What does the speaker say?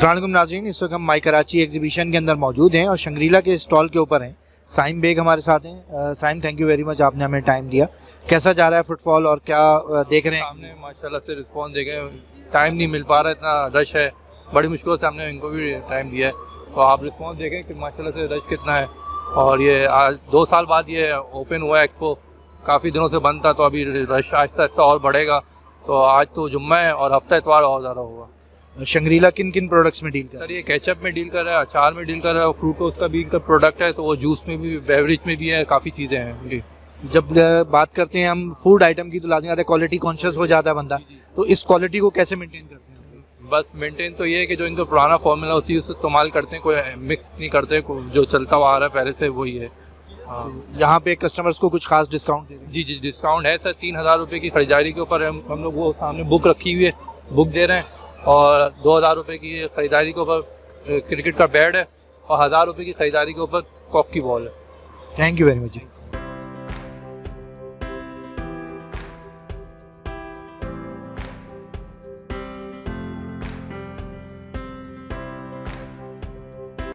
अस्सलाम वालेकुम नाज़रीन, इस वक्त हम माई कराची एग्जीबिशन के अंदर मौजूद हैं और शंग्रीला के स्टॉल के ऊपर हैं। साइम बेग हमारे साथ हैं। Saim, thank you very much, आपने हमें टाइम दिया। कैसा जा रहा है फुटफॉल और क्या देख रहे हैं? हमने माशाल्लाह से रिस्पॉन्स देखे, टाइम नहीं मिल पा रहा, इतना रश है, बड़ी मुश्किल से हमने इनको भी टाइम दिया है। तो आप रिस्पॉन्स देखें कि माशाल्लाह से रश कितना है। और ये आज 2 साल बाद ये ओपन हुआ है एक्सपो, काफ़ी दिनों से बंद था, तो अभी रश आहिस्ता आहिस्ता और बढ़ेगा। तो आज तो जुम्मा है और हफ्ता इतवार और ज़्यादा होगा। शंग्रीला किन किन प्रोडक्ट्स में डील कर रहा है? सर ये केचप में डील कर रहा है, अचार में डील कर रहा है, फ्रूटोस का भी इनका प्रोडक्ट है, तो वो जूस में भी, बेवरेज में भी है, काफ़ी चीज़ें हैं जी। जब बात करते हैं हम फूड आइटम की तो लाजमी आता है क्वालिटी कॉन्शियस हो जाता है बंदा, तो इस क्वालिटी को कैसे मेंटेन करते हैं? बस मेंटेन तो ये है कि जो इनका पुराना फॉर्मूला उसी से इस्तेमाल करते हैं, कोई मिक्स नहीं करते, जो चलता हुआ आ रहा है पहले से वही है। हाँ, यहाँ पे कस्टमर्स को कुछ खास डिस्काउंट दे रहे हैं? जी जी, डिस्काउंट है सर। 3000 रुपये की खरीदारी के ऊपर हम लोग वो सामने बुक रखी हुई है, बुक दे रहे हैं। और 2000 रुपये की खरीदारी के ऊपर क्रिकेट का बैट है और 1000 रुपये की खरीदारी के ऊपर कॉक की बॉल है। Thank you very much.